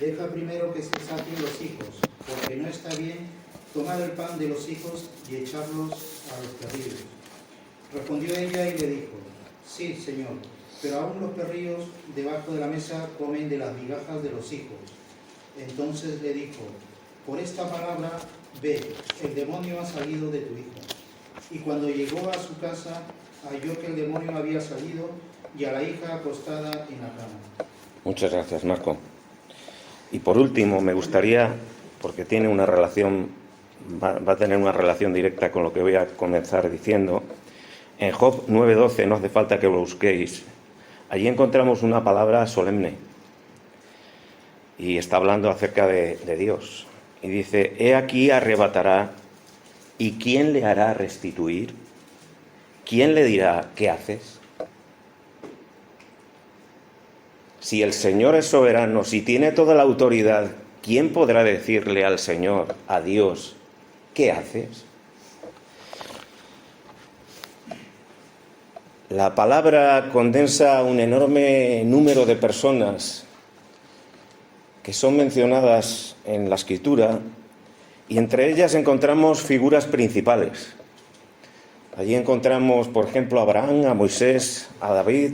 deja primero que se saquen los hijos, porque no está bien tomar el pan de los hijos y echarlos a los perrillos. Respondió ella y le dijo: sí, Señor, pero aún los perrillos debajo de la mesa comen de las migajas de los hijos. Entonces le dijo: por esta palabra, ve, el demonio ha salido de tu hijo. Y cuando llegó a su casa, halló que el demonio había salido y a la hija acostada en la cama. Muchas gracias, Marco. Y por último, me gustaría, porque tiene una relación, va a tener una relación directa con lo que voy a comenzar diciendo, en Job 9:12, no hace falta que lo busquéis, allí encontramos una palabra solemne y está hablando acerca de Dios. Y dice: he aquí arrebatará, ¿y quién le hará restituir? ¿Quién le dirá: ¿qué haces? Si el Señor es soberano, si tiene toda la autoridad, ¿quién podrá decirle al Señor, a Dios: ¿qué haces? La palabra condensa un enorme número de personas que son mencionadas en la Escritura, y entre ellas encontramos figuras principales. Allí encontramos, por ejemplo, a Abraham, a Moisés, a David,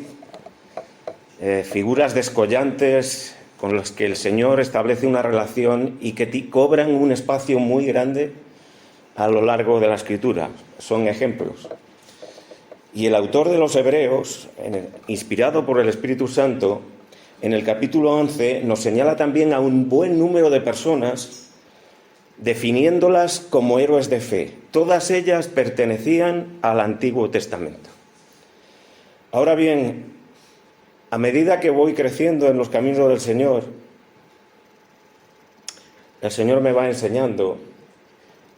figuras descollantes con las que el Señor establece una relación y que cobran un espacio muy grande a lo largo de la Escritura. Son ejemplos. Y el autor de los Hebreos, inspirado por el Espíritu Santo, en el capítulo 11 nos señala también a un buen número de personas, definiéndolas como héroes de fe. Todas ellas pertenecían al Antiguo Testamento. Ahora bien, a medida que voy creciendo en los caminos del Señor, el Señor me va enseñando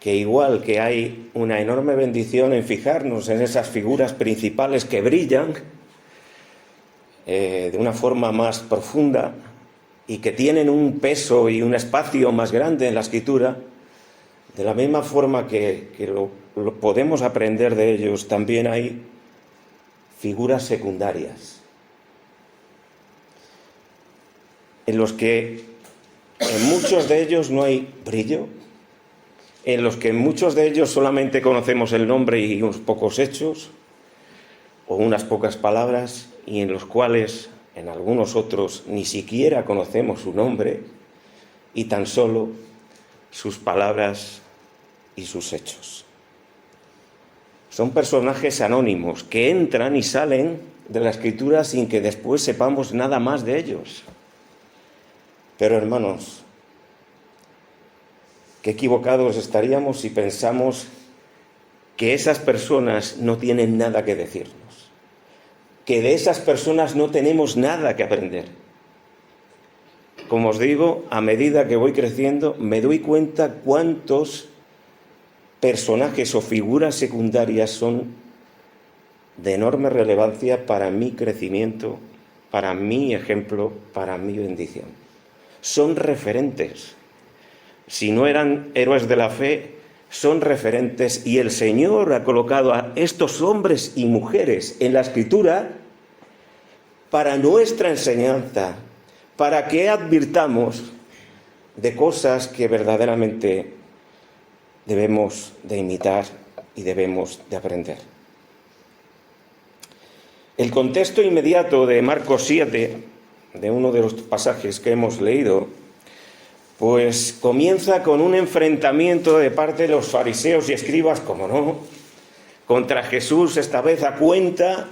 que igual que hay una enorme bendición en fijarnos en esas figuras principales que brillan de una forma más profunda y que tienen un peso y un espacio más grande en la Escritura, de la misma forma que lo podemos aprender de ellos, también hay figuras secundarias en los que en muchos de ellos no hay brillo, en los que en muchos de ellos solamente conocemos el nombre y unos pocos hechos o unas pocas palabras, y en los cuales en algunos otros ni siquiera conocemos su nombre y tan solo sus palabras y sus hechos. Son personajes anónimos que entran y salen de la Escritura sin que después sepamos nada más de ellos. Pero, hermanos, qué equivocados estaríamos si pensamos que esas personas no tienen nada que decirnos, que de esas personas no tenemos nada que aprender. Como os digo, a medida que voy creciendo, me doy cuenta cuántos personajes o figuras secundarias son de enorme relevancia para mi crecimiento, para mi ejemplo, para mi bendición. Son referentes. Si no eran héroes de la fe, son referentes, y el Señor ha colocado a estos hombres y mujeres en la Escritura para nuestra enseñanza, para que advirtamos de cosas que verdaderamente debemos de imitar y debemos de aprender. El contexto inmediato de Marcos 7, de uno de los pasajes que hemos leído, pues comienza con un enfrentamiento de parte de los fariseos y escribas, como no, contra Jesús, esta vez a cuenta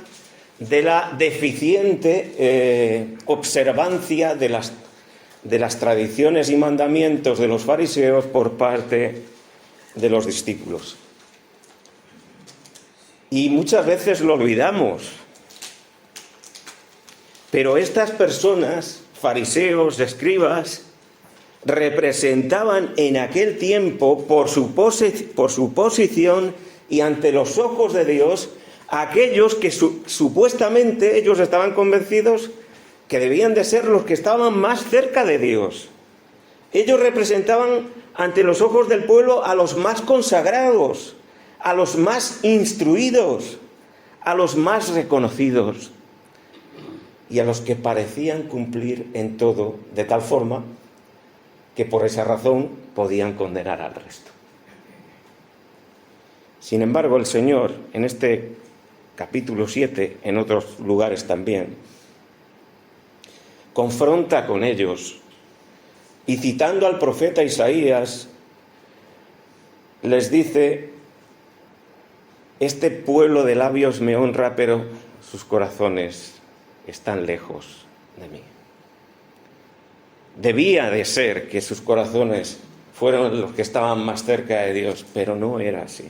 de la deficiente observancia de las tradiciones y mandamientos de los fariseos por parte de los discípulos. Y muchas veces lo olvidamos. Pero estas personas, fariseos, escribas, representaban en aquel tiempo, por su posición y ante los ojos de Dios, a aquellos que supuestamente ellos estaban convencidos que debían de ser los que estaban más cerca de Dios. Ellos representaban ante los ojos del pueblo a los más consagrados, a los más instruidos, a los más reconocidos y a los que parecían cumplir en todo, de tal forma que por esa razón podían condenar al resto. Sin embargo, el Señor, en este capítulo 7, en otros lugares también, confronta con ellos y, citando al profeta Isaías, les dice: este pueblo de labios me honra, pero sus corazones están lejos de mí. Debía de ser que sus corazones fueron los que estaban más cerca de Dios, pero no era así.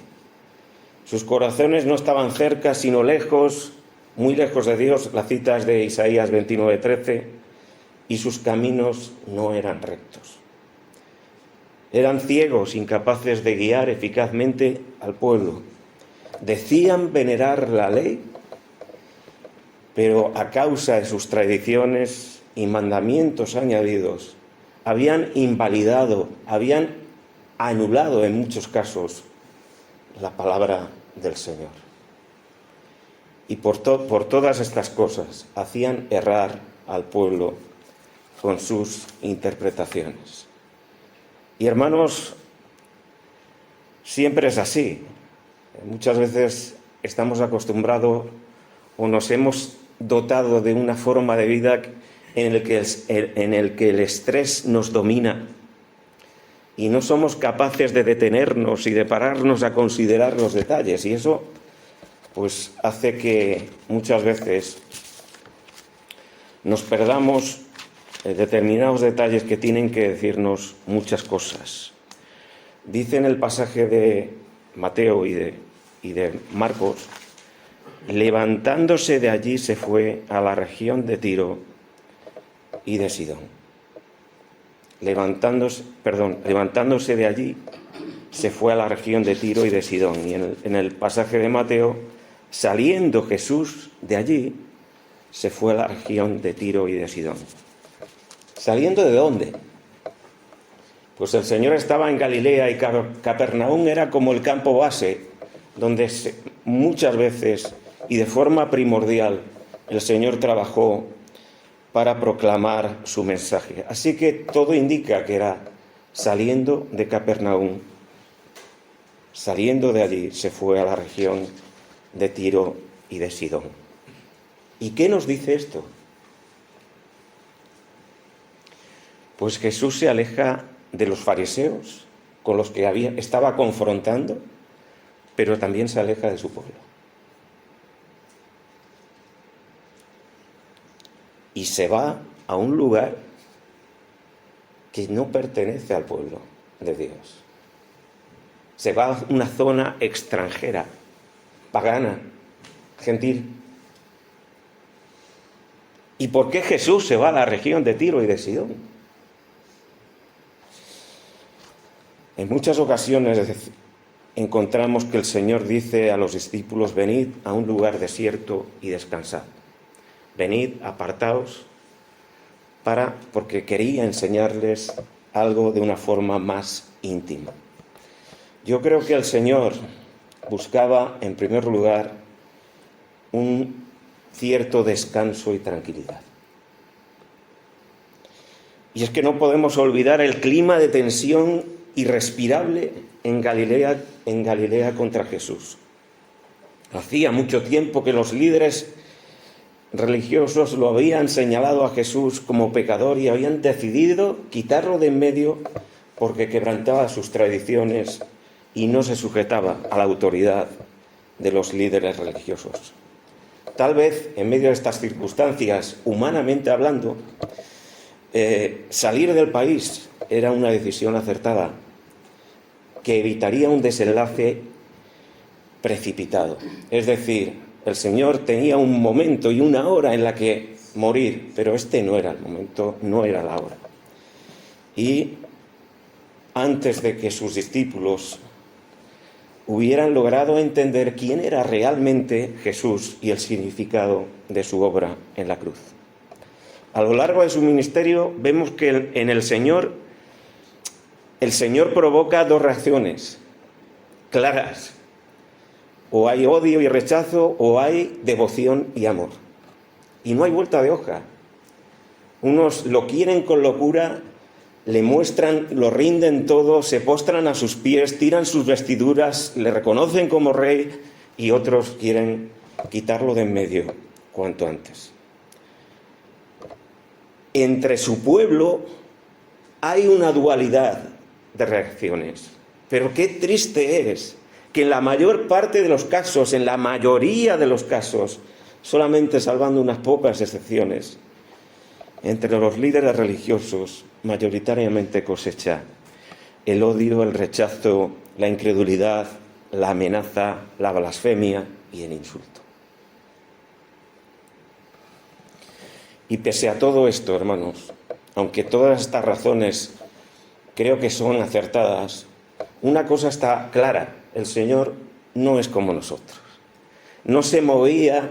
Sus corazones no estaban cerca, sino lejos, muy lejos de Dios. La cita es de Isaías 29:13, y sus caminos no eran rectos. Eran ciegos, incapaces de guiar eficazmente al pueblo. Decían venerar la ley, pero a causa de sus tradiciones y mandamientos añadidos, habían invalidado, habían anulado en muchos casos la palabra del Señor. Y por todas estas cosas hacían errar al pueblo con sus interpretaciones. Y hermanos, siempre es así. Muchas veces estamos acostumbrados o nos hemos dotado de una forma de vida en el que el estrés nos domina y no somos capaces de detenernos y de pararnos a considerar los detalles, y eso pues hace que muchas veces nos perdamos determinados detalles que tienen que decirnos muchas cosas. Dice en el pasaje de Mateo y de Marcos: levantándose de allí se fue a la región de Tiro y de Sidón. Levantándose de allí se fue a la región de Tiro y de Sidón. Y en el pasaje de Mateo: saliendo Jesús de allí, se fue a la región de Tiro y de Sidón. ¿Saliendo de dónde? Pues el Señor estaba en Galilea y Capernaum era como el campo base, donde muchas veces y de forma primordial el Señor trabajó para proclamar su mensaje. Así que todo indica que era saliendo de Capernaum. Saliendo de allí se fue a la región de Tiro y de Sidón. ¿Y qué nos dice esto? Pues Jesús se aleja de los fariseos con los que estaba confrontando, pero también se aleja de su pueblo. Y se va a un lugar que no pertenece al pueblo de Dios. Se va a una zona extranjera, pagana, gentil. ¿Y por qué Jesús se va a la región de Tiro y de Sidón? En muchas ocasiones encontramos que el Señor dice a los discípulos: venid a un lugar desierto y descansad. Venid, apartaos, porque quería enseñarles algo de una forma más íntima. Yo creo que el Señor buscaba, en primer lugar, un cierto descanso y tranquilidad. Y es que no podemos olvidar el clima de tensión irrespirable en Galilea contra Jesús. Hacía mucho tiempo que los líderes religiosos lo habían señalado a Jesús como pecador y habían decidido quitarlo de en medio porque quebrantaba sus tradiciones y no se sujetaba a la autoridad de los líderes religiosos. Tal vez en medio de estas circunstancias, humanamente hablando, salir del país era una decisión acertada que evitaría un desenlace precipitado. Es decir, el Señor tenía un momento y una hora en la que morir, pero este no era el momento, no era la hora. Y antes de que sus discípulos hubieran logrado entender quién era realmente Jesús y el significado de su obra en la cruz. A lo largo de su ministerio vemos que en el Señor provoca dos reacciones claras. O hay odio y rechazo, o hay devoción y amor. Y no hay vuelta de hoja. Unos lo quieren con locura le muestran, lo rinden todo, se postran a sus pies, tiran sus vestiduras, le reconocen como rey y otros quieren quitarlo de en medio cuanto antes. Entre su pueblo hay una dualidad de reacciones, pero qué triste es que en la mayor parte de los casos, en la mayoría de los casos, solamente salvando unas pocas excepciones, entre los líderes religiosos mayoritariamente cosecha el odio, el rechazo, la incredulidad, la amenaza, la blasfemia y el insulto. Y pese a todo esto, hermanos, aunque todas estas razones creo que son acertadas, una cosa está clara: el Señor no es como nosotros. No se movía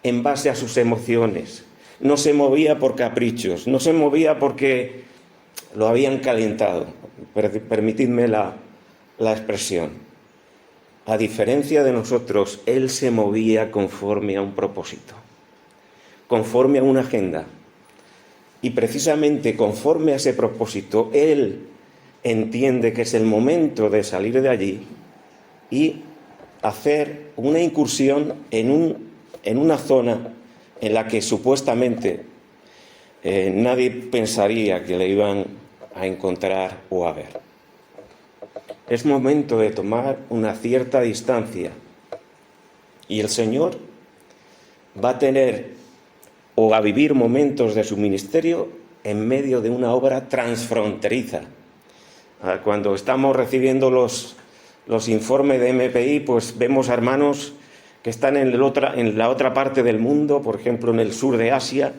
en base a sus emociones, no se movía por caprichos, no se movía porque lo habían calentado. Permitidme la expresión. A diferencia de nosotros, Él se movía conforme a un propósito, conforme a una agenda. Y precisamente conforme a ese propósito, Él entiende que es el momento de salir de allí y hacer una incursión en una zona en la que supuestamente nadie pensaría que le iban a encontrar o a ver. Es momento de tomar una cierta distancia y el Señor va a tener o a vivir momentos de su ministerio en medio de una obra transfronteriza. Cuando estamos recibiendo los informes de MPI, pues vemos a hermanos que están en la otra parte del mundo, por ejemplo en el sur de Asia,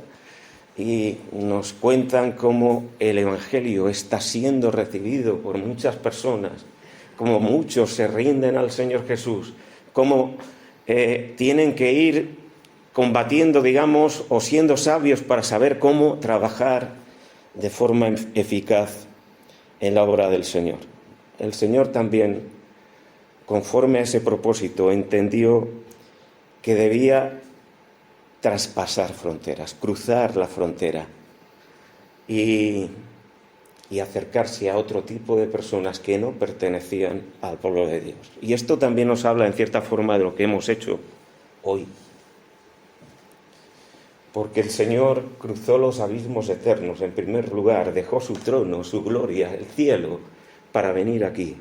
y nos cuentan cómo el Evangelio está siendo recibido por muchas personas, cómo muchos se rinden al Señor Jesús, cómo tienen que ir combatiendo, digamos, o siendo sabios para saber cómo trabajar de forma eficaz en la obra del Señor. El Señor también, conforme a ese propósito, entendió que debía traspasar fronteras, cruzar la frontera y acercarse a otro tipo de personas que no pertenecían al pueblo de Dios. Y esto también nos habla en cierta forma de lo que hemos hecho hoy. Porque el Señor cruzó los abismos eternos, en primer lugar, dejó su trono, su gloria, el cielo, para venir aquí,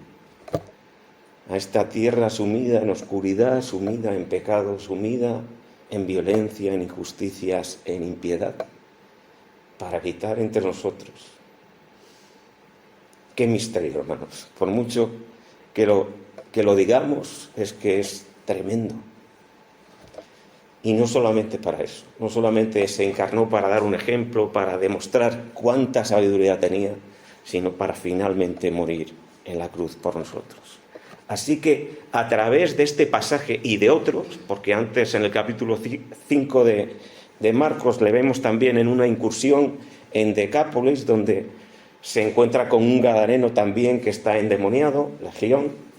a esta tierra sumida en oscuridad, sumida en pecado, sumida en violencia, en injusticias, en impiedad, para quitar entre nosotros. Qué misterio, hermanos. Por mucho que lo digamos, es que es tremendo. Y no solamente para eso, no solamente se encarnó para dar un ejemplo, para demostrar cuánta sabiduría tenía, sino para finalmente morir en la cruz por nosotros. Así que a través de este pasaje y de otros, porque antes en el capítulo 5 de Marcos le vemos también en una incursión en Decápolis, donde se encuentra con un gadareno también que está endemoniado, Legión.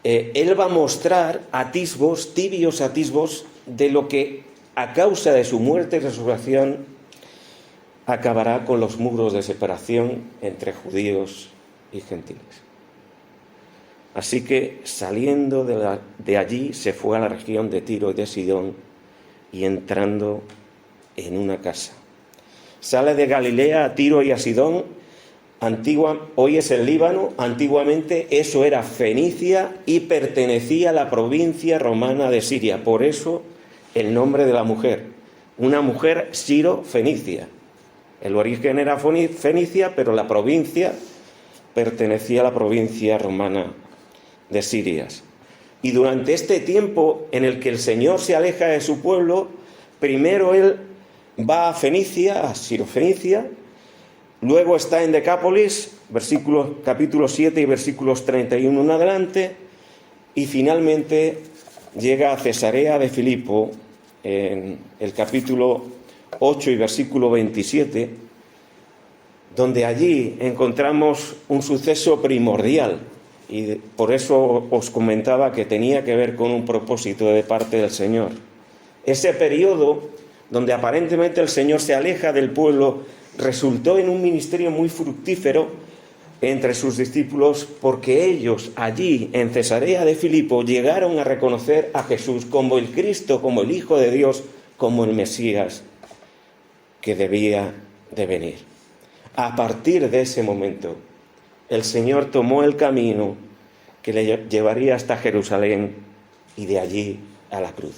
Él va a mostrar atisbos, tibios atisbos, de lo que a causa de su muerte y resurrección acabará con los muros de separación entre judíos y gentiles. Así que saliendo de allí se fue a la región de Tiro y de Sidón y entrando en una casa. Sale de Galilea a Tiro y a Sidón. Hoy es el Líbano, antiguamente eso era Fenicia y pertenecía a la provincia romana de Siria. Por eso el nombre de la mujer, una mujer siro-fenicia. El origen era Fenicia, pero la provincia pertenecía a la provincia romana de Siria. Y durante este tiempo en el que el Señor se aleja de su pueblo, primero Él va a Fenicia, a Sirofenicia. Luego está en Decápolis, capítulo 7 y versículos 31 en adelante, y finalmente llega a Cesarea de Filipo en el capítulo 8 y versículo 27, donde allí encontramos un suceso primordial, y por eso os comentaba que tenía que ver con un propósito de parte del Señor. Ese periodo donde aparentemente el Señor se aleja del pueblo resultó en un ministerio muy fructífero entre sus discípulos, porque ellos allí en Cesarea de Filipo llegaron a reconocer a Jesús como el Cristo, como el Hijo de Dios, como el Mesías que debía de venir. A partir de ese momento, el Señor tomó el camino que le llevaría hasta Jerusalén y de allí a la cruz.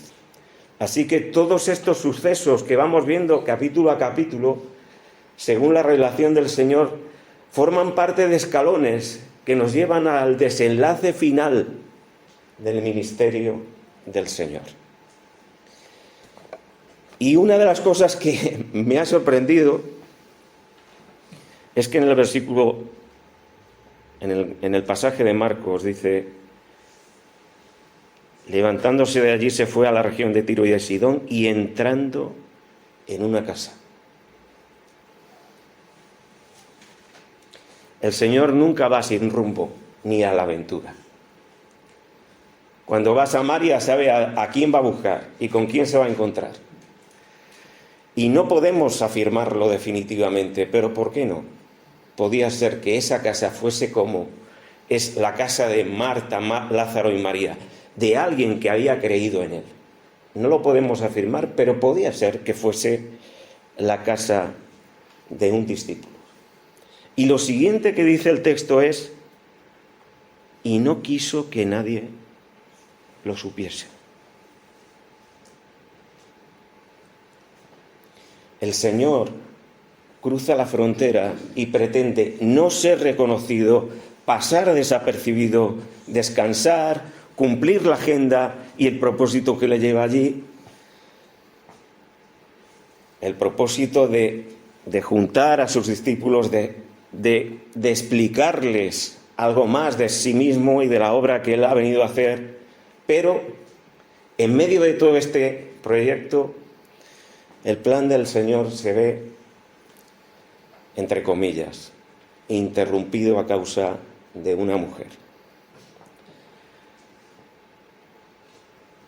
Así que todos estos sucesos que vamos viendo capítulo a capítulo, según la revelación del Señor, forman parte de escalones que nos llevan al desenlace final del ministerio del Señor. Y una de las cosas que me ha sorprendido es que en el versículo, en el pasaje de Marcos, dice: levantándose de allí se fue a la región de Tiro y de Sidón, y entrando en una casa. El Señor nunca va sin rumbo ni a la aventura. Cuando va a Samaria sabe a quién va a buscar y con quién se va a encontrar. Y no podemos afirmarlo definitivamente, pero ¿por qué no? Podía ser que esa casa fuese como es la casa de Marta, Lázaro y María, de alguien que había creído en él. No lo podemos afirmar, pero podía ser que fuese la casa de un discípulo. Y lo siguiente que dice el texto es: y no quiso que nadie lo supiese. El Señor cruza la frontera y pretende no ser reconocido, pasar desapercibido, descansar, cumplir la agenda y el propósito que le lleva allí. El propósito de juntar a sus discípulos, de explicarles algo más de sí mismo y de la obra que él ha venido a hacer. Pero en medio de todo este proyecto, el plan del Señor se ve, entre comillas, interrumpido a causa de una mujer.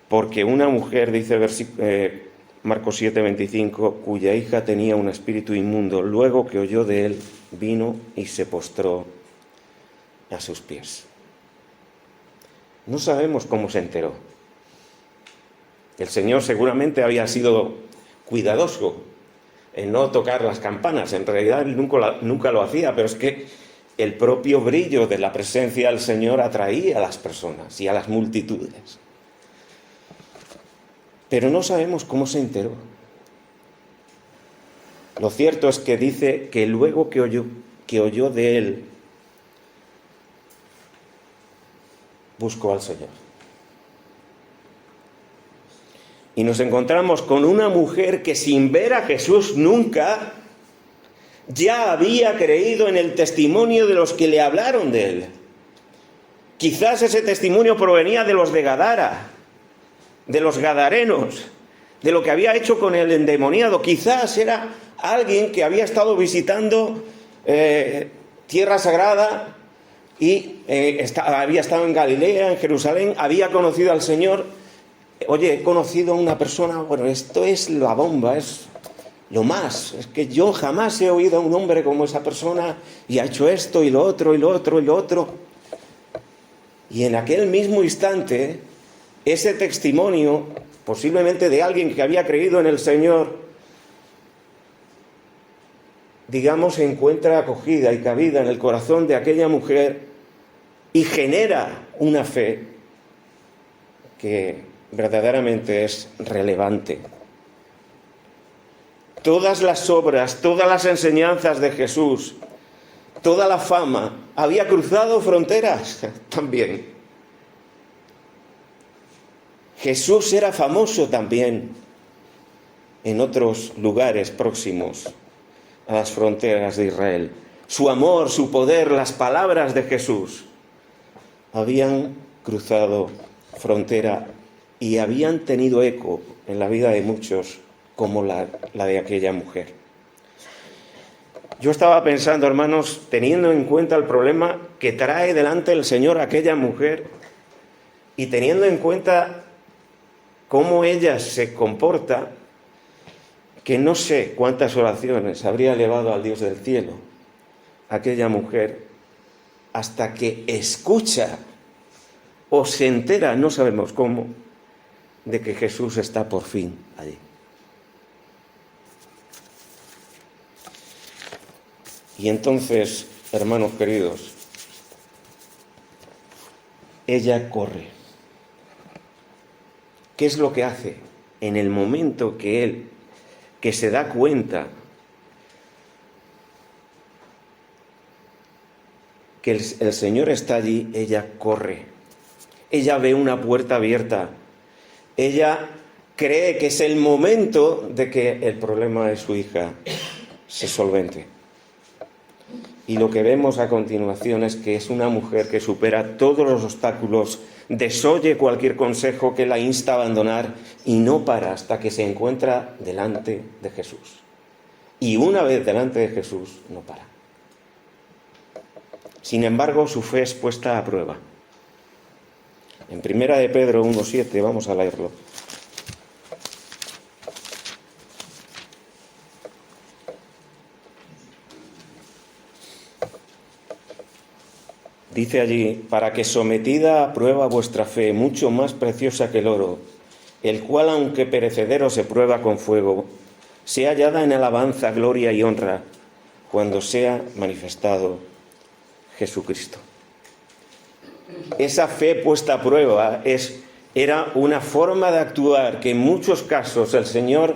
Porque una mujer, dice Marcos 7:25, cuya hija tenía un espíritu inmundo, luego que oyó de él, vino y se postró a sus pies. No sabemos cómo se enteró. El Señor seguramente había sido cuidadoso en no tocar las campanas. En realidad él nunca lo hacía, pero es que el propio brillo de la presencia del Señor atraía a las personas y a las multitudes. Pero no sabemos cómo se enteró. Lo cierto es que dice que luego que oyó de él, buscó al Señor. Y nos encontramos con una mujer que sin ver a Jesús nunca, ya había creído en el testimonio de los que le hablaron de él. Quizás ese testimonio provenía de los de Gadara, de los gadarenos, de lo que había hecho con el endemoniado. Quizás era alguien que había estado visitando tierra sagrada y había estado en Galilea, en Jerusalén, había conocido al Señor. Oye, he conocido a una persona, bueno, esto es la bomba, es lo más. Es que yo jamás he oído a un hombre como esa persona y ha hecho esto y lo otro y lo otro y lo otro. Y en aquel mismo instante, ese testimonio, posiblemente de alguien que había creído en el Señor, digamos, encuentra acogida y cabida en el corazón de aquella mujer y genera una fe que verdaderamente es relevante. Todas las obras, todas las enseñanzas de Jesús, toda la fama, había cruzado fronteras también. Jesús era famoso también en otros lugares próximos a las fronteras de Israel. Su amor, su poder, las palabras de Jesús habían cruzado frontera y habían tenido eco en la vida de muchos, como la de aquella mujer. Yo estaba pensando, hermanos, teniendo en cuenta el problema que trae delante el Señor aquella mujer y teniendo en cuenta cómo ella se comporta, que no sé cuántas oraciones habría elevado al Dios del cielo aquella mujer hasta que escucha o se entera, no sabemos cómo, de que Jesús está por fin allí. Y entonces, hermanos queridos, ella corre. ¿Qué es lo que hace? En el momento que se da cuenta que el Señor está allí, ella corre. Ella ve una puerta abierta. Ella cree que es el momento de que el problema de su hija se solvente. Y lo que vemos a continuación es que es una mujer que supera todos los obstáculos, desoye cualquier consejo que la insta a abandonar y no para hasta que se encuentra delante de Jesús. Y una vez delante de Jesús, no para. Sin embargo, su fe es puesta a prueba. En 1 de Pedro 1:7, vamos a leerlo. Dice allí, para que sometida a prueba vuestra fe, mucho más preciosa que el oro, el cual aunque perecedero se prueba con fuego, sea hallada en alabanza, gloria y honra, cuando sea manifestado Jesucristo. Esa fe puesta a prueba era una forma de actuar que en muchos casos el Señor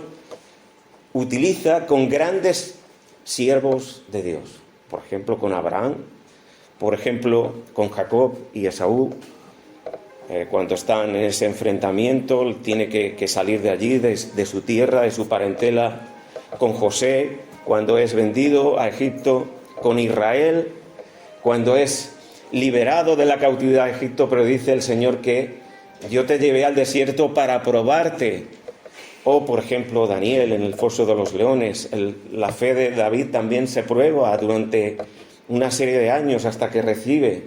utiliza con grandes siervos de Dios. Por ejemplo, con Abraham, por ejemplo, con Jacob y Esaú. Cuando están en ese enfrentamiento, él tiene que salir de allí, de su tierra, de su parentela. Con José, cuando es vendido a Egipto. Con Israel, cuando es liberado de la cautividad de Egipto, pero dice el Señor que yo te llevé al desierto para probarte. O, por ejemplo, Daniel en el foso de los leones. La fe de David también se prueba durante una serie de años hasta que recibe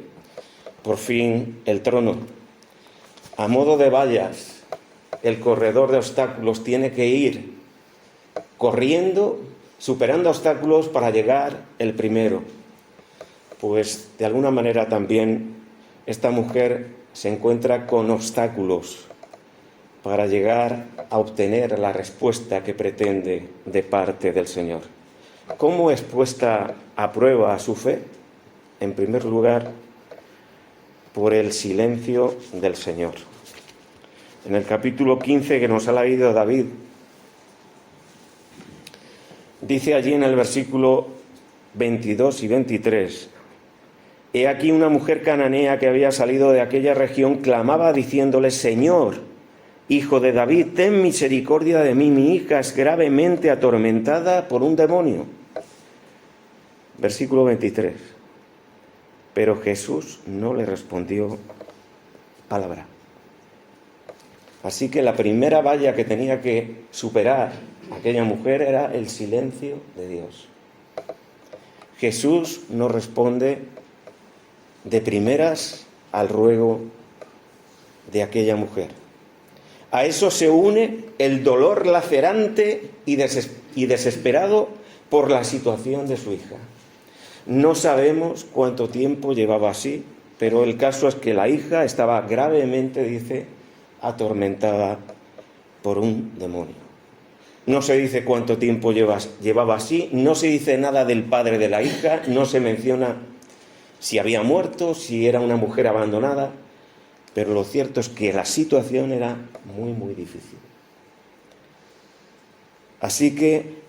por fin el trono. A modo de vallas, el corredor de obstáculos tiene que ir corriendo, superando obstáculos para llegar el primero. Pues de alguna manera también esta mujer se encuentra con obstáculos para llegar a obtener la respuesta que pretende de parte del Señor. ¿Cómo es puesta a prueba su fe? En primer lugar, por el silencio del Señor. En el capítulo 15 que nos ha leído David, dice allí en el versículo 22 y 23, he aquí una mujer cananea que había salido de aquella región clamaba diciéndole, Señor, Hijo de David, ten misericordia de mí, mi hija es gravemente atormentada por un demonio. Versículo 23. Pero Jesús no le respondió palabra. Así que la primera valla que tenía que superar aquella mujer era el silencio de Dios. Jesús no responde de primeras al ruego de aquella mujer. A eso se une el dolor lacerante y desesperado por la situación de su hija. No sabemos cuánto tiempo llevaba así, pero el caso es que la hija estaba gravemente, dice, atormentada por un demonio. No se dice cuánto tiempo llevaba así, no se dice nada del padre de la hija, no se menciona si había muerto, si era una mujer abandonada, pero lo cierto es que la situación era muy, muy difícil. Así que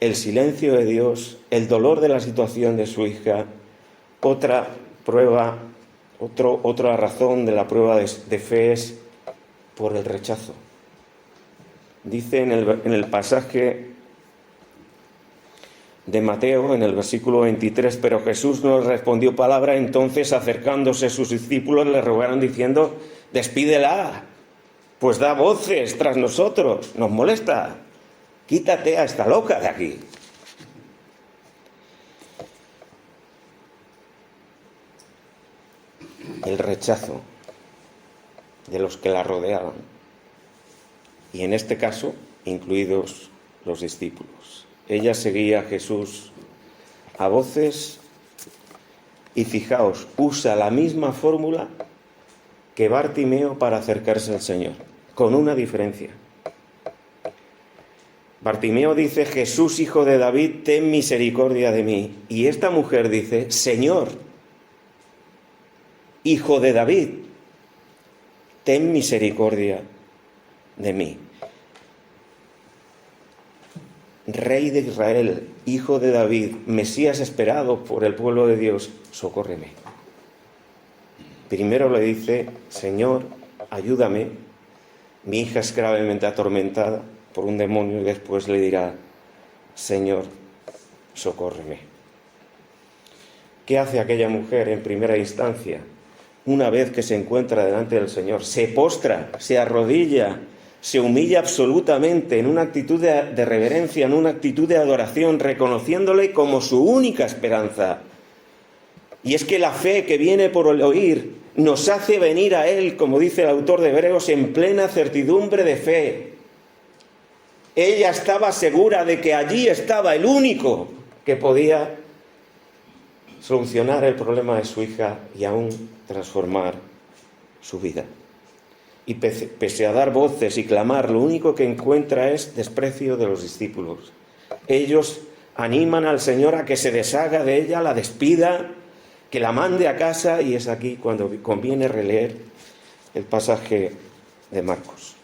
el silencio de Dios, el dolor de la situación de su hija, otra prueba, otra razón de la prueba de fe es por el rechazo. Dice en el pasaje de Mateo, en el versículo 23, pero Jesús no le respondió palabra, entonces acercándose sus discípulos le rogaron diciendo, despídela, pues da voces tras nosotros, nos molesta, quítate a esta loca de aquí. El rechazo de los que la rodeaban, y en este caso, incluidos los discípulos. Ella seguía a Jesús a voces y fijaos, usa la misma fórmula que Bartimeo para acercarse al Señor, con una diferencia. Bartimeo dice: Jesús, hijo de David, ten misericordia de mí. Y esta mujer dice: Señor, hijo de David, ten misericordia de mí. Rey de Israel, hijo de David, Mesías esperado por el pueblo de Dios, socórreme. Primero le dice: Señor, ayúdame, mi hija es gravemente atormentada por un demonio, y después le dirá: Señor, socórreme. ¿Qué hace aquella mujer en primera instancia? Una vez que se encuentra delante del Señor, se postra, se arrodilla, se humilla absolutamente en una actitud de reverencia, en una actitud de adoración, reconociéndole como su única esperanza. Y es que la fe que viene por el oír nos hace venir a Él, como dice el autor de Hebreos, en plena certidumbre de fe. Ella estaba segura de que allí estaba el único que podía solucionar el problema de su hija y aún transformar su vida. Y pese a dar voces y clamar, lo único que encuentra es desprecio de los discípulos. Ellos animan al Señor a que se deshaga de ella, la despida, que la mande a casa, y es aquí cuando conviene releer el pasaje de Marcos.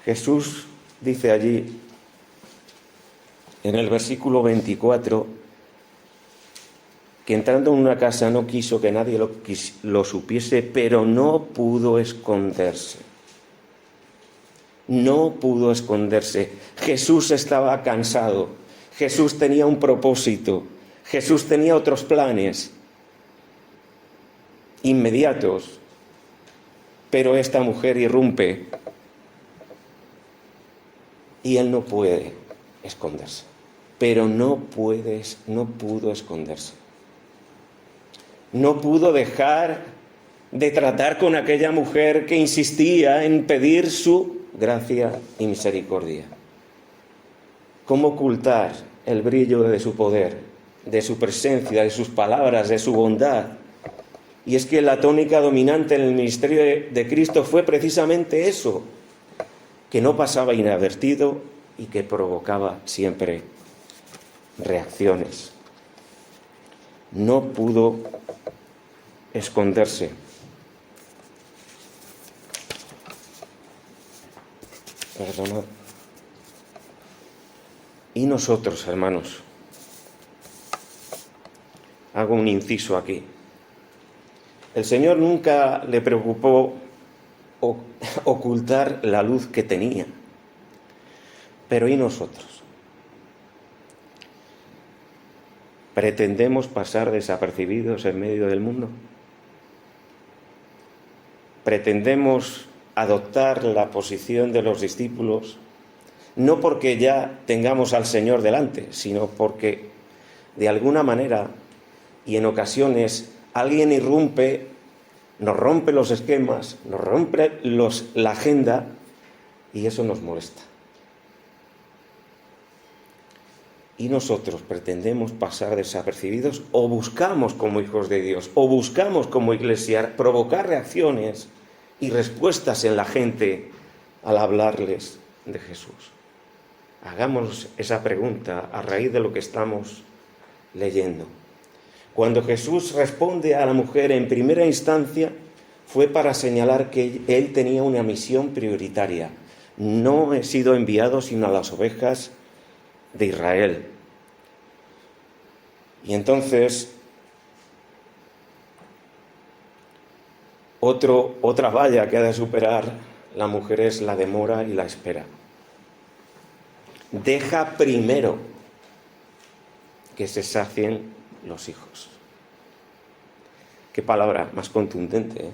Jesús dice allí, en el versículo 24, que entrando en una casa no quiso que nadie lo supiese, pero no pudo esconderse. No pudo esconderse. Jesús estaba cansado. Jesús tenía un propósito. Jesús tenía otros planes inmediatos. Pero esta mujer irrumpe y él no puede esconderse. Pero no pudo esconderse. No pudo dejar de tratar con aquella mujer que insistía en pedir su gracia y misericordia. ¿Cómo ocultar el brillo de su poder, de su presencia, de sus palabras, de su bondad? Y es que la tónica dominante en el ministerio de Cristo fue precisamente eso, que no pasaba inadvertido y que provocaba siempre reacciones. No pudo esconderse. Perdonad. Y nosotros, hermanos, hago un inciso aquí. El Señor nunca le preocupó ocultar la luz que tenía. Pero ¿y nosotros? ¿Pretendemos pasar desapercibidos en medio del mundo? ¿Pretendemos adoptar la posición de los discípulos? No porque ya tengamos al Señor delante, sino porque de alguna manera y en ocasiones alguien irrumpe, nos rompe los esquemas, nos rompe la agenda y eso nos molesta. Y nosotros pretendemos pasar desapercibidos o buscamos como hijos de Dios o buscamos como iglesia provocar reacciones y respuestas en la gente al hablarles de Jesús. Hagamos esa pregunta a raíz de lo que estamos leyendo. Cuando Jesús responde a la mujer en primera instancia fue para señalar que Él tenía una misión prioritaria. No he sido enviado sino a las ovejas de Israel. Y entonces otra valla que ha de superar la mujer es la demora y la espera. Deja primero que se sacien los hijos. Qué palabra más contundente, ¿eh?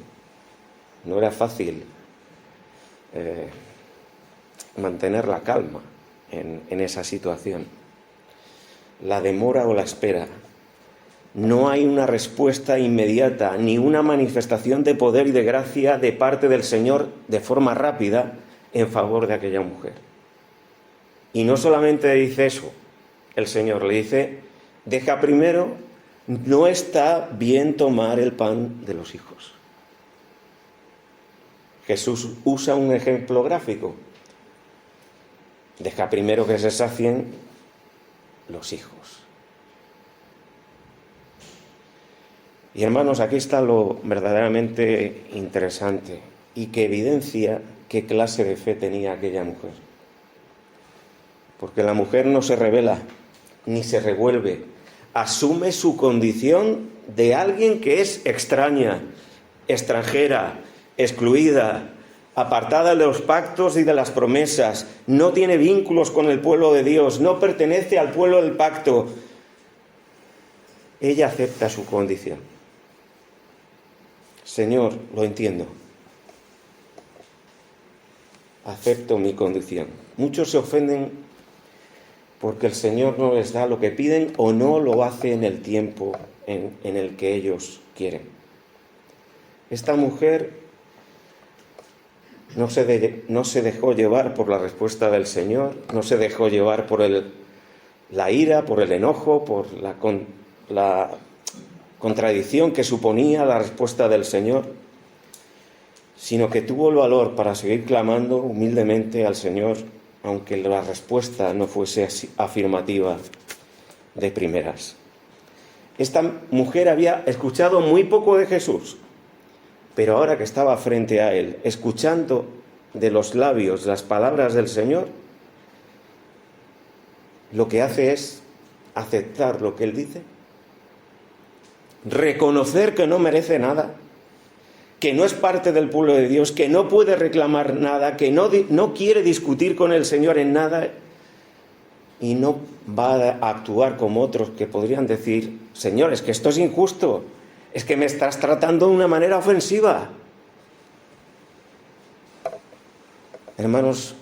No era fácil mantener la calma en esa situación. La demora o la espera. No hay una respuesta inmediata, ni una manifestación de poder y de gracia de parte del Señor de forma rápida en favor de aquella mujer. Y no solamente dice eso, el Señor le dice, deja primero, no está bien tomar el pan de los hijos. Jesús usa un ejemplo gráfico. Deja primero que se sacien los hijos. Y hermanos, aquí está lo verdaderamente interesante y que evidencia qué clase de fe tenía aquella mujer. Porque la mujer no se rebela ni se revuelve, asume su condición de alguien que es extraña, extranjera, excluida, apartada de los pactos y de las promesas, no tiene vínculos con el pueblo de Dios, no pertenece al pueblo del pacto. Ella acepta su condición. Señor, lo entiendo. Acepto mi condición. Muchos se ofenden porque el Señor no les da lo que piden o no lo hace en el tiempo en el que ellos quieren. Esta mujer no se dejó llevar por la respuesta del Señor, no se dejó llevar por la ira, por el enojo, por la contradicción que suponía la respuesta del Señor, sino que tuvo el valor para seguir clamando humildemente al Señor, aunque la respuesta no fuese afirmativa de primeras. Esta mujer había escuchado muy poco de Jesús, pero ahora que estaba frente a él, escuchando de los labios las palabras del Señor, lo que hace es aceptar lo que él dice, reconocer que no merece nada, que no es parte del pueblo de Dios, que no puede reclamar nada, que no quiere discutir con el Señor en nada y no va a actuar como otros que podrían decir, Señor, es que esto es injusto, es que me estás tratando de una manera ofensiva. Hermanos,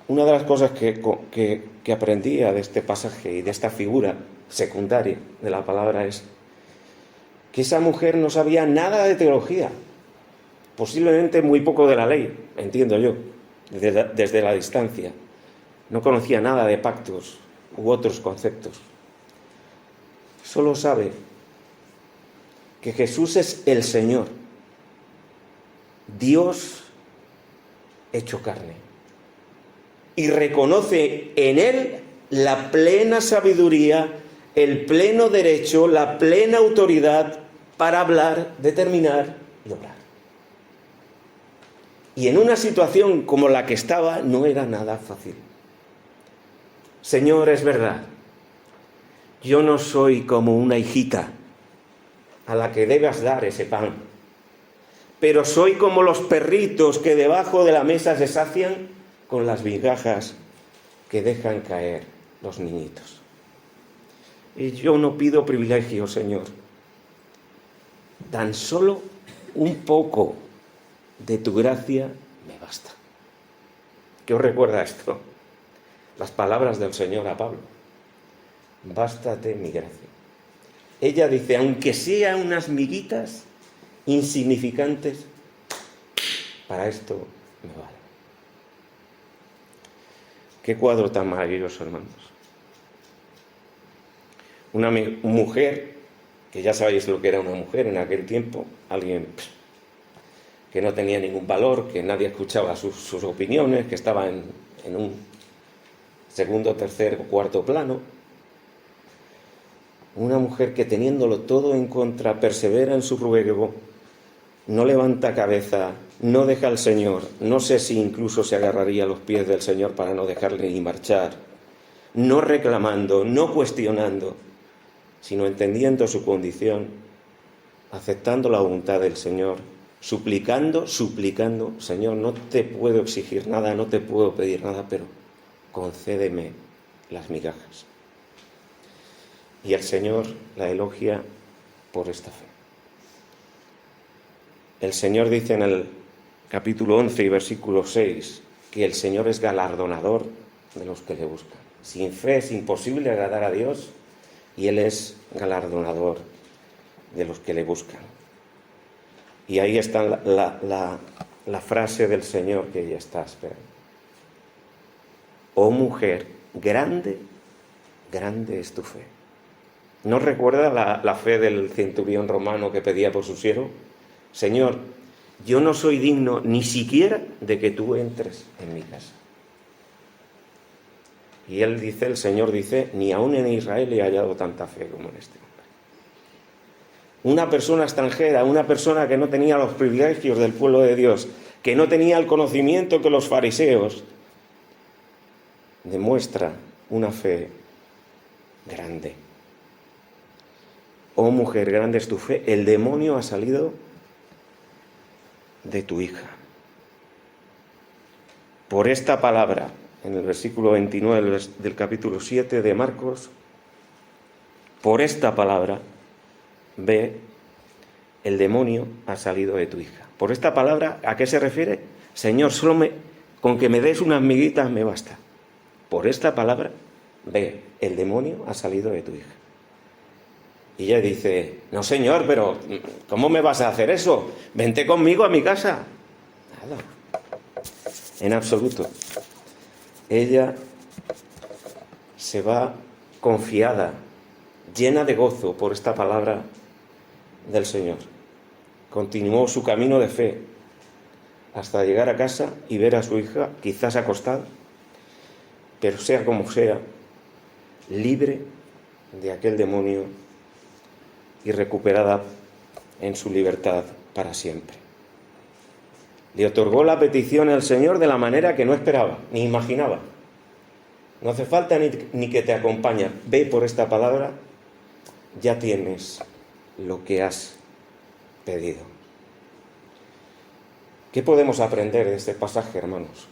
una de las cosas que aprendía de este pasaje y de esta figura secundaria de la palabra es que esa mujer no sabía nada de teología, posiblemente muy poco de la ley, entiendo yo, desde la distancia. No conocía nada de pactos u otros conceptos. Solo sabe que Jesús es el Señor, Dios hecho carne, y reconoce en Él la plena sabiduría, el pleno derecho, la plena autoridad para hablar, determinar y obrar. Y en una situación como la que estaba no era nada fácil. Señor, es verdad, yo no soy como una hijita a la que debas dar ese pan, pero soy como los perritos que debajo de la mesa se sacian con las migajas que dejan caer los niñitos. Y yo no pido privilegio, Señor, tan solo un poco de tu gracia me basta. ¿Qué os recuerda esto? Las palabras del Señor a Pablo. Bástate mi gracia. Ella dice, aunque sean unas miguitas insignificantes, para esto me vale. Qué cuadro tan maravilloso, hermanos. Una mujer, que ya sabéis lo que era una mujer en aquel tiempo, alguien que no tenía ningún valor, que nadie escuchaba sus opiniones, que estaba en un segundo, tercer o cuarto plano. Una mujer que teniéndolo todo en contra, persevera en su ruego, no levanta cabeza, no deja al Señor, no sé si incluso se agarraría a los pies del Señor para no dejarle ni marchar, no reclamando, no cuestionando, sino entendiendo su condición, aceptando la voluntad del Señor, suplicando, Señor, no te puedo exigir nada, no te puedo pedir nada, pero concédeme las migajas. Y el Señor la elogia por esta fe. El Señor dice en el capítulo 11 y versículo 6 que el Señor es galardonador de los que le buscan. Sin fe es imposible agradar a Dios y Él es galardonador de los que le buscan. Y ahí está la frase del Señor que ella está esperando. oh mujer, grande, grande es tu fe. ¿No recuerda la fe del centurión romano que pedía por su siervo? Señor, yo no soy digno ni siquiera de que tú entres en mi casa. Y el Señor dice, ni aún en Israel he hallado tanta fe como en este hombre. Una persona extranjera, una persona que no tenía los privilegios del pueblo de Dios, que no tenía el conocimiento que los fariseos, demuestra una fe grande. Oh mujer, grande es tu fe, el demonio ha salido de tu hija. Por esta palabra, en el versículo 29 del capítulo 7 de Marcos, por esta palabra, ve, el demonio ha salido de tu hija. Por esta palabra, ¿a qué se refiere? Señor, con que me des unas miguitas me basta. Por esta palabra, ve, el demonio ha salido de tu hija. Y ella dice, no señor, pero ¿cómo me vas a hacer eso? Vente conmigo a mi casa. Nada, en absoluto. Ella se va confiada, llena de gozo por esta palabra del Señor. Continuó su camino de fe hasta llegar a casa y ver a su hija, quizás acostada, pero sea como sea, libre de aquel demonio y recuperada en su libertad para siempre. Le otorgó la petición al Señor de la manera que no esperaba, ni imaginaba. No hace falta ni que te acompañe. Ve por esta palabra, ya tienes lo que has pedido. ¿Qué podemos aprender de este pasaje, hermanos?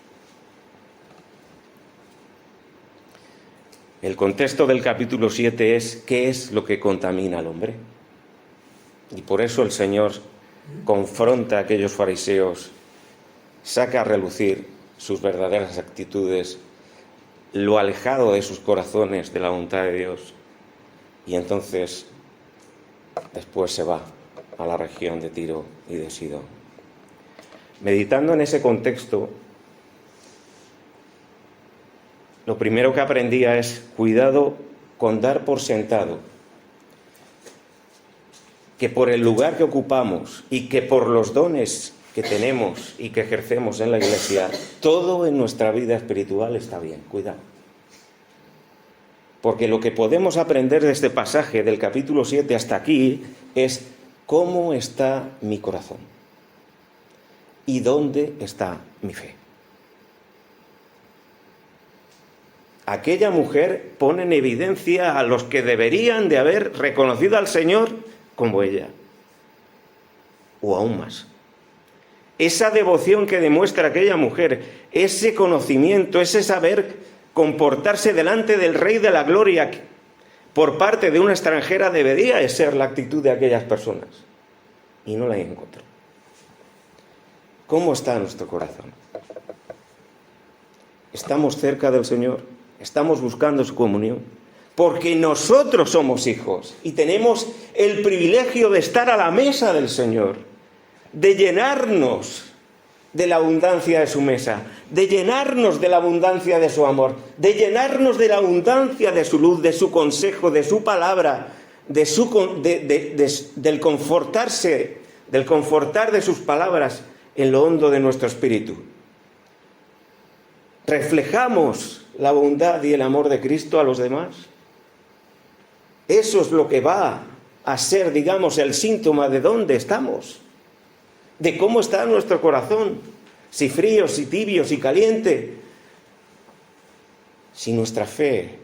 El contexto del capítulo 7 es ¿qué es lo que contamina al hombre? Y por eso el Señor confronta a aquellos fariseos, saca a relucir sus verdaderas actitudes, lo alejado de sus corazones de la voluntad de Dios, y entonces después se va a la región de Tiro y de Sidón. Meditando en ese contexto, lo primero que aprendía es cuidado con dar por sentado que por el lugar que ocupamos y que por los dones que tenemos y que ejercemos en la Iglesia, todo en nuestra vida espiritual está bien. Cuidado. Porque lo que podemos aprender de este pasaje del capítulo 7 hasta aquí es cómo está mi corazón y dónde está mi fe. Aquella mujer pone en evidencia a los que deberían de haber reconocido al Señor como ella, o aún más. Esa devoción que demuestra aquella mujer, ese conocimiento, ese saber comportarse delante del Rey de la Gloria por parte de una extranjera debería de ser la actitud de aquellas personas. Y no la encontró. ¿Cómo está nuestro corazón? ¿Estamos cerca del Señor? ¿Estamos buscando su comunión? Porque nosotros somos hijos y tenemos el privilegio de estar a la mesa del Señor, de llenarnos de la abundancia de su mesa, de llenarnos de la abundancia de su amor, de llenarnos de la abundancia de su luz, de su consejo, de su palabra, del confortarse, del confortar de sus palabras en lo hondo de nuestro espíritu. ¿Reflejamos la bondad y el amor de Cristo a los demás? Eso es lo que va a ser, digamos, el síntoma de dónde estamos, de cómo está nuestro corazón, si frío, si tibio, si caliente, si nuestra fe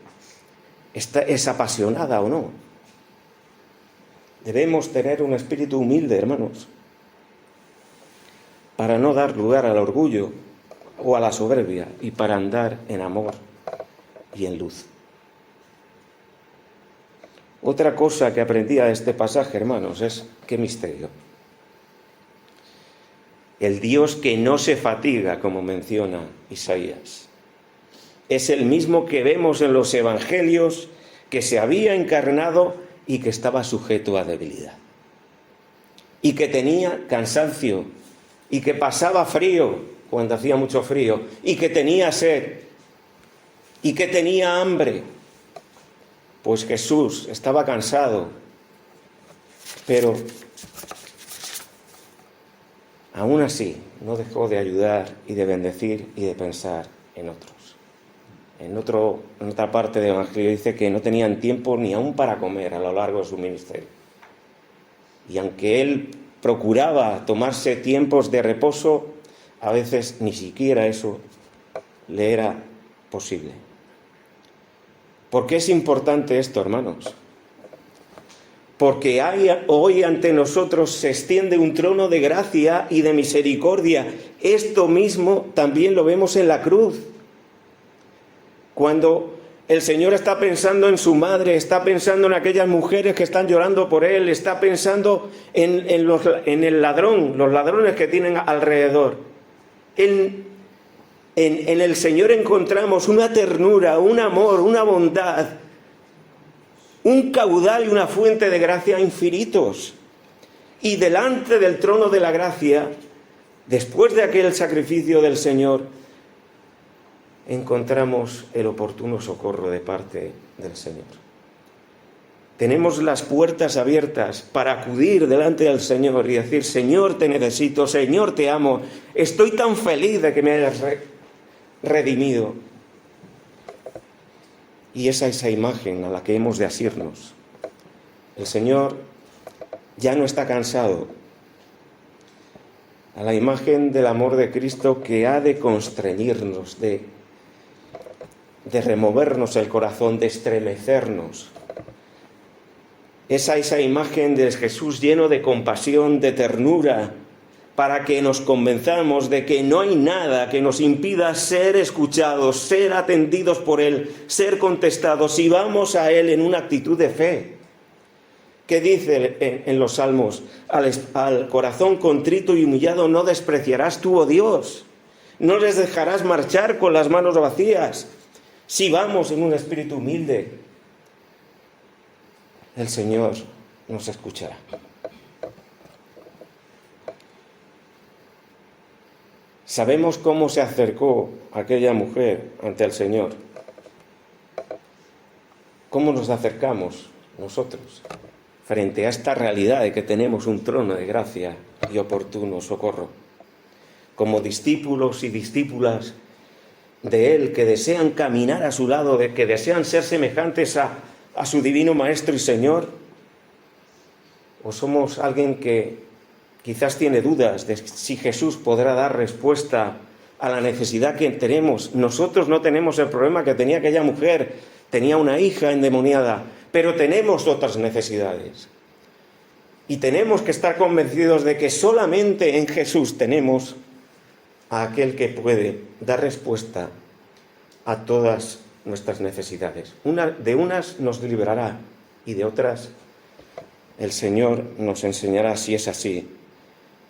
es apasionada o no. Debemos tener un espíritu humilde, hermanos, para no dar lugar al orgullo o a la soberbia y para andar en amor y en luz. Otra cosa que aprendí de este pasaje, hermanos, es qué misterio. El Dios que no se fatiga, como menciona Isaías, es el mismo que vemos en los evangelios, que se había encarnado y que estaba sujeto a debilidad. Y que tenía cansancio, y que pasaba frío cuando hacía mucho frío, y que tenía sed, y que tenía hambre. Pues Jesús estaba cansado, pero aún así no dejó de ayudar y de bendecir y de pensar en otros. En otra parte del Evangelio dice que no tenían tiempo ni aún para comer a lo largo de su ministerio. Y aunque él procuraba tomarse tiempos de reposo, a veces ni siquiera eso le era posible. ¿Por qué es importante esto, hermanos? Porque hoy ante nosotros se extiende un trono de gracia y de misericordia. Esto mismo también lo vemos en la cruz. Cuando el Señor está pensando en su madre, está pensando en aquellas mujeres que están llorando por Él, está pensando en el ladrón, los ladrones que tienen alrededor. En el Señor encontramos una ternura, un amor, una bondad, un caudal y una fuente de gracia infinitos. Y delante del trono de la gracia, después de aquel sacrificio del Señor, encontramos el oportuno socorro de parte del Señor. Tenemos las puertas abiertas para acudir delante del Señor y decir: Señor, te necesito, Señor, te amo, estoy tan feliz de que me hayas redimido. Y esa imagen a la que hemos de asirnos. El Señor ya no está cansado. A la imagen del amor de Cristo que ha de constreñirnos, de removernos el corazón, de estremecernos. Esa imagen de Jesús lleno de compasión, de ternura, para que nos convenzamos de que no hay nada que nos impida ser escuchados, ser atendidos por Él, ser contestados, si vamos a Él en una actitud de fe. ¿Qué dice en los Salmos? Al corazón contrito y humillado no despreciarás tú, oh Dios. No les dejarás marchar con las manos vacías. Si vamos en un espíritu humilde, el Señor nos escuchará. Sabemos cómo se acercó aquella mujer ante el Señor. ¿Cómo nos acercamos nosotros frente a esta realidad de que tenemos un trono de gracia y oportuno socorro? Como discípulos y discípulas de Él, que desean caminar a su lado, que desean ser semejantes a su divino Maestro y Señor. ¿O somos alguien que quizás tiene dudas de si Jesús podrá dar respuesta a la necesidad que tenemos? Nosotros no tenemos el problema que tenía aquella mujer. Tenía una hija endemoniada, pero tenemos otras necesidades. Y tenemos que estar convencidos de que solamente en Jesús tenemos a aquel que puede dar respuesta a todas nuestras necesidades. De unas nos librará y de otras el Señor nos enseñará, si es así,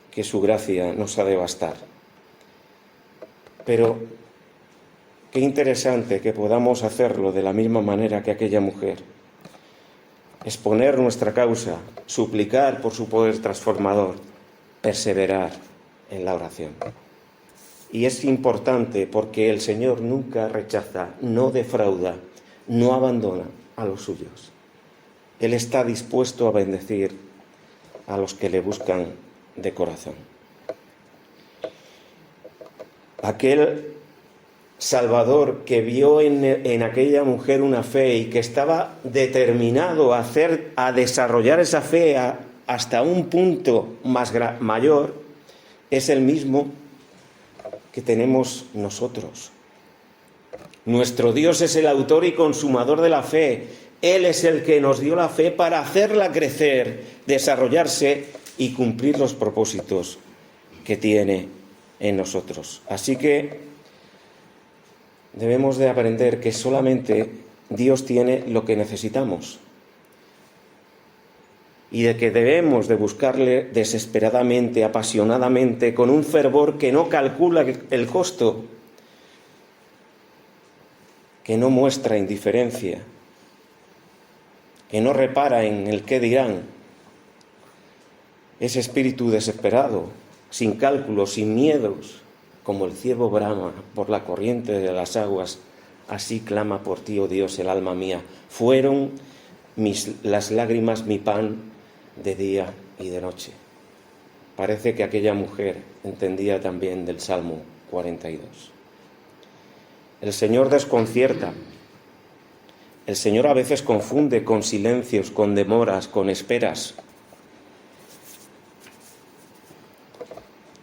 que su gracia nos ha de bastar. Pero qué interesante que podamos hacerlo de la misma manera que aquella mujer. Exponer nuestra causa, suplicar por su poder transformador, perseverar en la oración. Y es importante porque el Señor nunca rechaza, no defrauda, no abandona a los suyos. Él está dispuesto a bendecir a los que le buscan de corazón. Aquel Salvador que vio en aquella mujer una fe y que estaba determinado a desarrollar esa fe hasta un punto mayor, es el mismo que tenemos nosotros. Nuestro Dios es el autor y consumador de la fe. Él es el que nos dio la fe para hacerla crecer, desarrollarse y cumplir los propósitos que tiene en nosotros. Así que debemos de aprender que solamente Dios tiene lo que necesitamos y de que debemos de buscarle desesperadamente, apasionadamente, con un fervor que no calcula el costo, que no muestra indiferencia, que no repara en el qué dirán. Ese espíritu desesperado, sin cálculos, sin miedos, como el ciervo brama por la corriente de las aguas así clama por ti, oh Dios, el alma mía. Fueron las lágrimas mi pan de día y de noche. Parece que aquella mujer entendía también del Salmo 42. El Señor desconcierta. El Señor a veces confunde con silencios, con demoras, con esperas.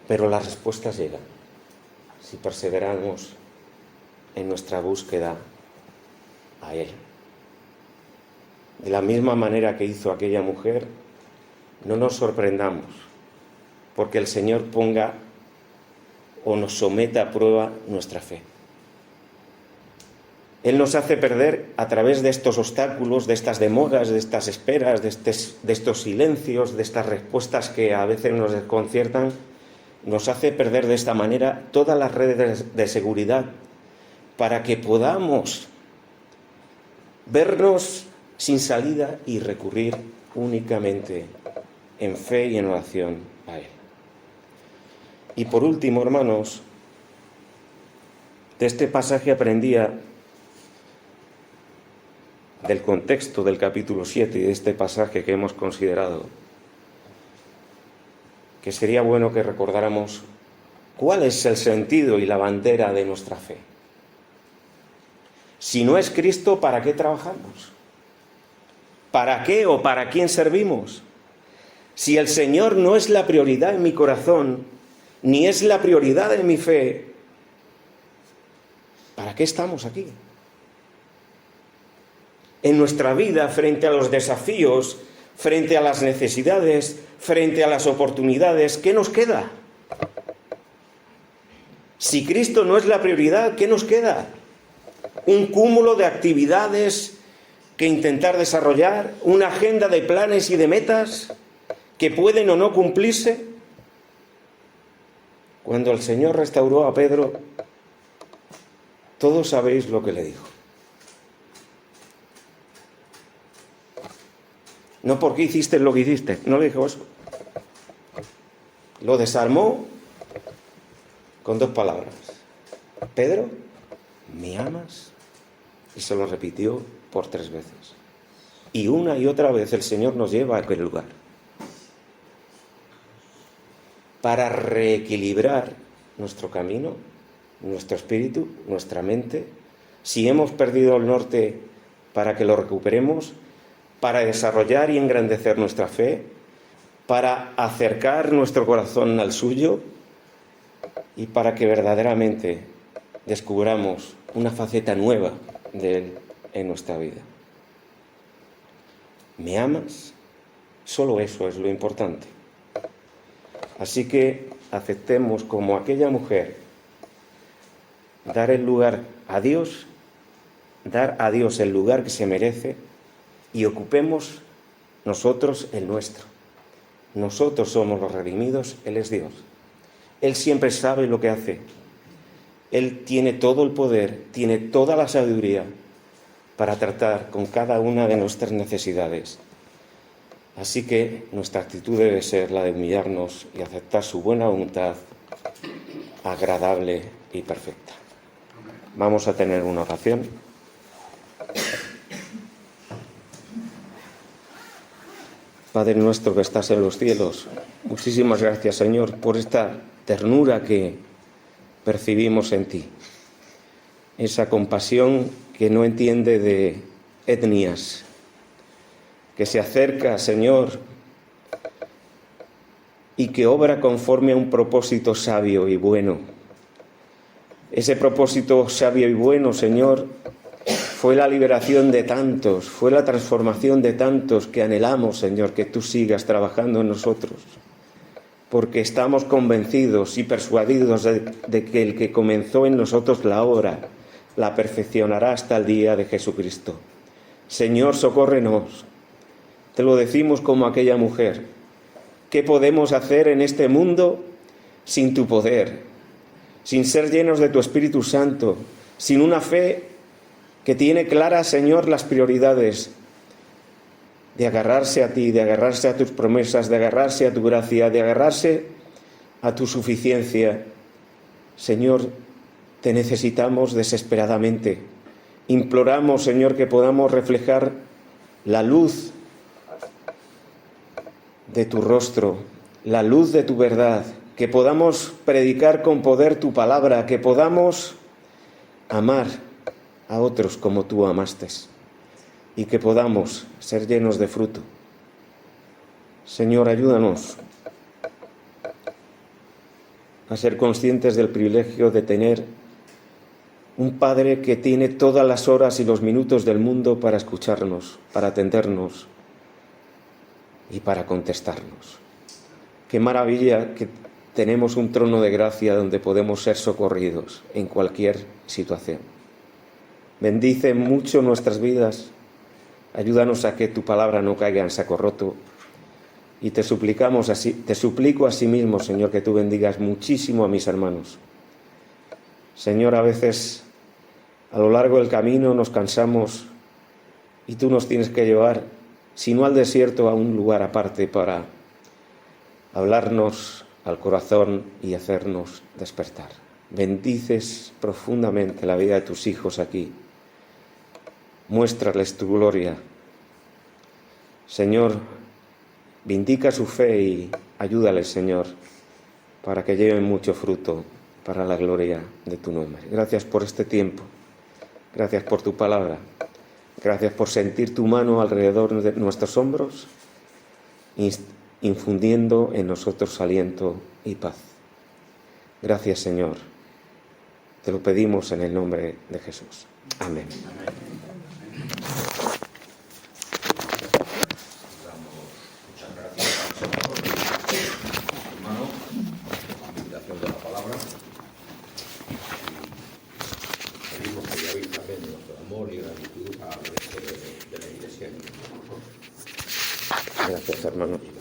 Pero las respuestas llegan si perseveramos en nuestra búsqueda a Él. De la misma manera que hizo aquella mujer, no nos sorprendamos porque el Señor ponga o nos someta a prueba nuestra fe. Él nos hace perder a través de estos obstáculos, de estas demoras, de estas esperas, de estos silencios, de estas respuestas que a veces nos desconciertan, nos hace perder de esta manera todas las redes de seguridad para que podamos vernos sin salida y recurrir únicamente en fe y en oración a Él. Y por último, hermanos, de este pasaje aprendía del contexto del capítulo 7 y de este pasaje que hemos considerado, que sería bueno que recordáramos cuál es el sentido y la bandera de nuestra fe. Si no es Cristo, ¿para qué trabajamos? ¿Para qué o para quién servimos? Si el Señor no es la prioridad en mi corazón, ni es la prioridad en mi fe, ¿para qué estamos aquí? En nuestra vida, frente a los desafíos, frente a las necesidades, frente a las oportunidades, ¿qué nos queda? Si Cristo no es la prioridad, ¿qué nos queda? Un cúmulo de actividades que intentar desarrollar, una agenda de planes y de metas que pueden o no cumplirse. Cuando el Señor restauró a Pedro, todos sabéis lo que le dijo. No porque hiciste lo que hiciste, no le dijo eso. Lo desarmó con 2 palabras. Pedro, ¿me amas? Y se lo repitió por 3 veces. Y una y otra vez el Señor nos lleva a aquel lugar para reequilibrar nuestro camino, nuestro espíritu, nuestra mente. Si hemos perdido el norte, para que lo recuperemos, para desarrollar y engrandecer nuestra fe, para acercar nuestro corazón al suyo y para que verdaderamente descubramos una faceta nueva de Él en nuestra vida. ¿Me amas? Solo eso es lo importante. Así que aceptemos como aquella mujer dar el lugar a Dios, dar a Dios el lugar que se merece y ocupemos nosotros el nuestro. Nosotros somos los redimidos, Él es Dios. Él siempre sabe lo que hace. Él tiene todo el poder, tiene toda la sabiduría para tratar con cada una de nuestras necesidades. Así que nuestra actitud debe ser la de humillarnos y aceptar su buena voluntad, agradable y perfecta. Vamos a tener una oración. Padre nuestro que estás en los cielos, muchísimas gracias, Señor, por esta ternura que percibimos en ti. Esa compasión que no entiende de etnias, que se acerca, Señor, y que obra conforme a un propósito sabio y bueno. Ese propósito sabio y bueno, Señor, fue la liberación de tantos, fue la transformación de tantos que anhelamos, Señor, que tú sigas trabajando en nosotros, porque estamos convencidos y persuadidos de que el que comenzó en nosotros la obra, la perfeccionará hasta el día de Jesucristo. Señor, socórrenos. Te lo decimos como aquella mujer. ¿Qué podemos hacer en este mundo sin tu poder? Sin ser llenos de tu Espíritu Santo, sin una fe que tiene claras, Señor, las prioridades de agarrarse a ti, de agarrarse a tus promesas, de agarrarse a tu gracia, de agarrarse a tu suficiencia. Señor, te necesitamos desesperadamente. imploramos, Señor, que podamos reflejar la luz de tu rostro, la luz de tu verdad, que podamos predicar con poder tu palabra, que podamos amar a otros como tú amaste y que podamos ser llenos de fruto. Señor, ayúdanos a ser conscientes del privilegio de tener un Padre que tiene todas las horas y los minutos del mundo para escucharnos, para atendernos y para contestarnos. Qué maravilla que tenemos un trono de gracia donde podemos ser socorridos en cualquier situación. Bendice mucho nuestras vidas, ayúdanos a que tu palabra no caiga en saco roto y te suplico asimismo, Señor, que tú bendigas muchísimo a mis hermanos. Señor, a veces a lo largo del camino nos cansamos y tú nos tienes que llevar, si no al desierto, a un lugar aparte para hablarnos al corazón y hacernos despertar. Bendices profundamente la vida de tus hijos aquí. Muéstrales tu gloria. Señor, vindica su fe y ayúdales, Señor, para que lleven mucho fruto para la gloria de tu nombre. Gracias por este tiempo. Gracias por tu palabra. Gracias por sentir tu mano alrededor de nuestros hombros, infundiendo en nosotros aliento y paz. Gracias, Señor. Te lo pedimos en el nombre de Jesús. Amén. Muchas gracias al Señor, hermano, por la invitación de la palabra. Y pedimos que llevéis también nuestro amor y gratitud al resto de la Iglesia. Gracias, hermano. Mucho.